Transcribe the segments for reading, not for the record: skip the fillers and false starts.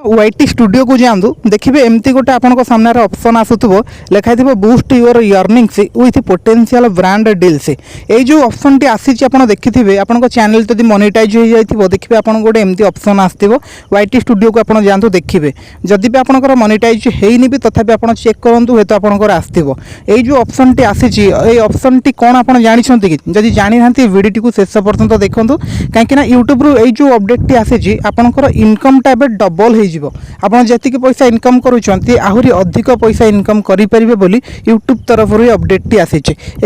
YT studio को जातु देखिए एमती गोटे आपन सामने ऑप्शन आसुव लिखाई boost your earnings with potential brand deals ये जो ऑप्शन टी आसी देखिए आपन चैनल जब मोनेटाइज हो जाए देखिए आप गोटे एमती ऑप्शन आसो वाईटी स्टूडियो को आप जातु देखिए जदि भी आपंकर मोनेटाइज होनी भी तथापि आप चेक करूँ हे तो आपंकर आसो ये जो ऑप्शन टी आसी ऑप्शन टी कौन आप जानते कि जदि जानी ना वीडियो टी शेष पर्यंत देखूँ कहीं यूट्यूब रू जो अपडेट टी आसी आपंकर इनकम टा डबल हो आपन जी पैसा इनकम करुँच आहरी अधिक पैसा इनकम करेंगे बोली यूट्यूब तरफ अपडेट टी आसी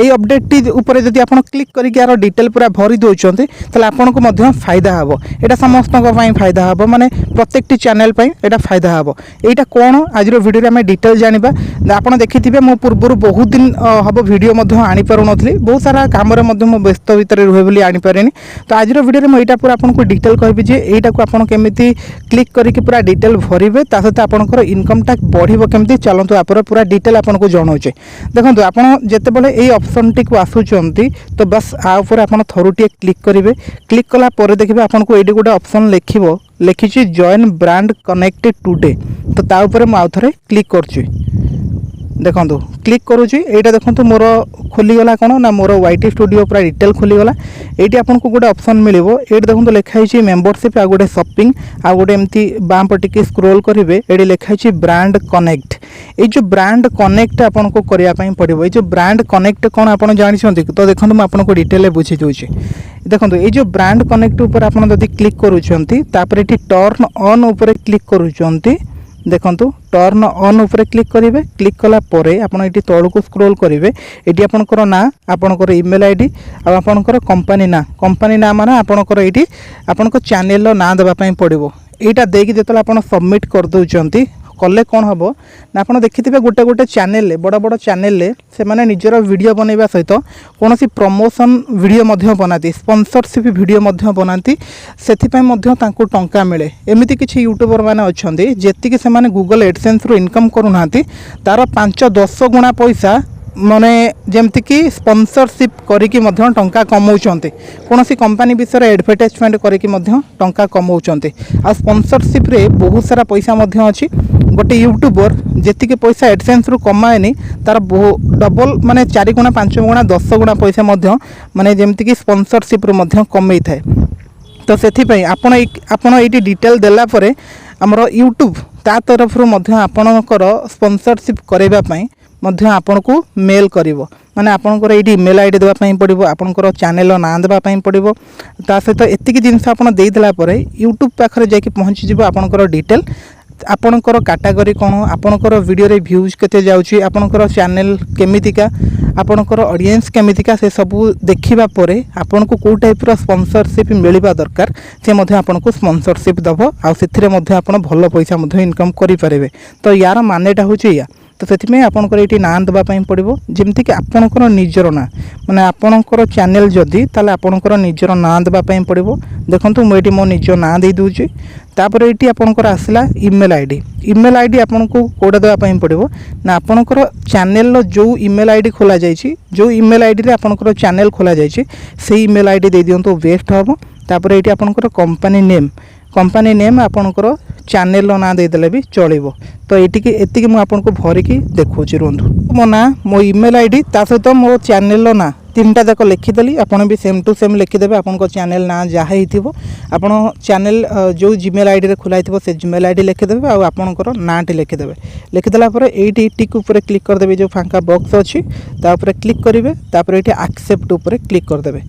अपडेट टी ऊपर जब आप क्लिक करके यार डिटेल पूरा भरी दौरान तेल आपन को फायदा हम यहाँ समस्त फायदा हम माने प्रत्येक चैनल यहाँ फायदा हम यहाँ कौन आज वीडियो में डिटेल जाना आप देखिए मो पूर्व बहुत दिन हम वीडियो आनी पार नी बहुत सारा कम व्यस्त भितर रुहे बोली आनीपारे तो आज वीडियो में यहाँ पूरा आपको डिटेल कहबी यहाँ को आप केमी क्लिक करके पूरा डिटेल भरवे ता सहित आपंकर इनकम टा बढ़ो केमती चलतु आप पूरा डिटेल आपको जनाऊे देखो आप जितेबाला ये ऑप्शन टी को आसुंच तो बस आउपर आप थरुटे क्लिक करेंगे क्लिक कलापर देखिए आपको ये गोटे ऑप्शन लिखी जॉइन ब्रांड कनेक्ट टुडे तो ताऊपर मुझे थे क्लिक कर देखो क्लिक करुँची यहाँ देखो मोर खोलीगला कौन ना मोर वाईटी स्टूडियो पूरा डिटेल खोलीगला ये आपको गोटे ऑप्शन मिले ये देखो लिखाई मेंबरशिप आ गोटे शॉपिंग आ गोटे एमती बाम पटिके स्क्रोल करेंगे ये लिखाई ब्रांड कनेक्ट ये जो ब्रांड कनेक्ट आपको करने पड़ो ये जो ब्रांड कनेक्ट कौन आप जानते तो देखो मुझे डिटेल बुझी दूसरी देखो ये जो ब्रांड कनेक्ट ऊपर आप क्लिक करुँच टर्न ऑन उपर क्लिक करुँच देखो टर्न ऑन उपर क्लिक करेंगे क्लिक कला परे आपन ये तौल को स्क्रोल करेंगे ये आपंकर ना आपंकर इमेल आईडी आपंकर कंपनी ना माने आपंकर ये आपन चैनल ना देवाई पड़ो यहाँ देकी जो आप सबमिट कर दौरान कले कौन हम ना आप देखिए गोटे गोटे चैनल बड़ बड़ चैनल से माने निजर वीडियो बनवा सहित कौन सी प्रमोशन वीडियो बनाती स्पॉन्सरशिप वीडियो बनाती से टंका मिले एमती किसी यूट्यूबर मैंने अच्छा जी से गूगल एडसेंस रू इनकम करूना तार 5-10 गुणा पैसा माने जमती कि स्पॉन्सरशिप करिकी मध्य टंका कमाउछन्ते कौन सी कंपनी विषय एडवर्टाइजमेंट करिकी मध्य टंका कमाउछन्ते आ स्पॉन्सरशिप रे बहुत सारा पैसा मध्य अछि गोटे यूट्यूबर जेतिके पैसा एडसेंस रू कमाएनी तार डबल माने 4 गुणा 5 गुणा 10 गुणा पैसा मध्य माने जमती कि स्पॉन्सरशिप रू मध्य कमाई थाए तो सेथिपई आपण एटी डिटेल देला परे हमर यूट्यूब ता तरफ रू मध्य आपणकर स्पॉन्सरशिप करबा पई मध्य आपन को मेल करिवो माने आपनकर ये इमेल आईडी देवाई पड़ो आपनकर चैनल ना देवाई पड़ो ता सहित एतिक जिनस आप देदेला यूट्यूब पाखे जाकि पहुँची जीव आपनकर डिटेल आपनकर कैटेगरी कौन आपनकर वीडियो रे व्यूज केते जाउची आपनकर चैनल केमितिका आपनकर ऑडियंस केमितिका से सब देखिबा परे आपनको को टाइप रो स्पॉन्सरशिप मिलबा दरकार से मध्य आपनको स्पॉन्सरशिप दबो आ सेथिरे मध्य आपन भलो पैसा मध्य इनकम करि पारेबे तो यार मानेटा होची या तो से आपंकर ये ना देवाई पड़ो जमीक आपंकर निजर ना माने आपंकर चैनल जदि ताले आपंकर निजर ना देवाई पड़ो देखो मुझे मो निज ना दे दूची तापर ये आपंकर आसला इमेल आईडी आपन को कौटा देवाई पड़ो ना आपंकर चैनल जो इमेल आईडी खोल जाइए जो इमेल आईडी रे आपंकर चैनल खोल जाइए से इमेल आईडी दे दिंतु बेस्ट हम तापर ये आपंकर कंपनी नेम आपंकर चैनल ना देदेले भी चलो तो ये एति मुझे भरिकी देखा रुहतु मो ना मो इमेल आईडी ता सहित मो चैनल ना 3टा जाक लिखिदेली आपन भी सेम टू सेम लिखिदेवे आपन चैनल ना जहाँ हो आपन चैनल जो जीमेल आईडी रे खुला से जीमेल आईडी लिखिदेवे और आपनकर नाटी लिखिदेवे लिखिदेला ये टिक उपर क्लिक करदेवे जो फांका बॉक्स अच्छी तापर क्लिक करेंगे तापर ये एक्सेप्ट उपर क्लिक करदेवे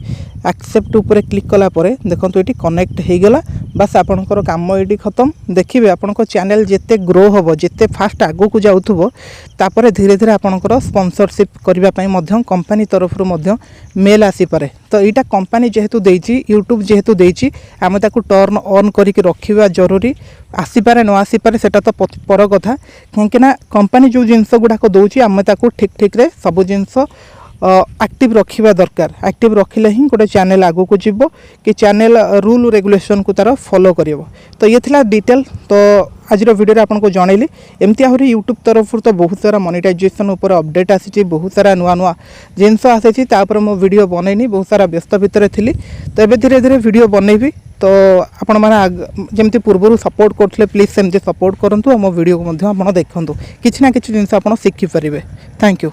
एक्सेप्ट उपर क्लिक कलापर देखो ये कनेक्ट हो गला बस आपनकर काम ये खत्म देखिए आपन चैनल जिते ग्रो हम जिते फास्ट आगो को जाऊथबो तापर धीरे धीरे आपनकर स्पॉन्सरशिप करने कंपनी तरफ मेल आसीपे तो यहाँ कंपनी जेहेतु देची यूट्यूब जेहेतु देची आम ताकू टर्न ऑन करके रखा जरूरी आसीपारे न आसीपारे सेटा तो पर कथा कहीं कंपनी जो जिनस गुड़ाक दौर आम ताकू ठीक ठीक रे सब जिनस एक्टिव रखा दरकार एक्टिव रखिले ही गोटे चैनल आगू को जीव कि चैनल रूल रेगुलेशन को तार फॉलो करिवो तो ये थिला डिटेल तो आज वीडियो आपको जनइली एमती आहरी यूट्यूब तरफ तो बहुत सारा मोनेटाइजेशन उपर अपडेट आसी बहुत सारा नुआ नुआ जिनस आसी मो वीडियो बनईनी बहुत सारा व्यस्त भितर थी तो ये धीरे धीरे वीडियो बनईबी तो आपण मैंने जमी पूर्व सपोर्ट करते प्लीज सेमती सपोर्ट करूँ आम वीडियो को देखूँ किसी ना कि जिन आप शिखिपारे। Thank you.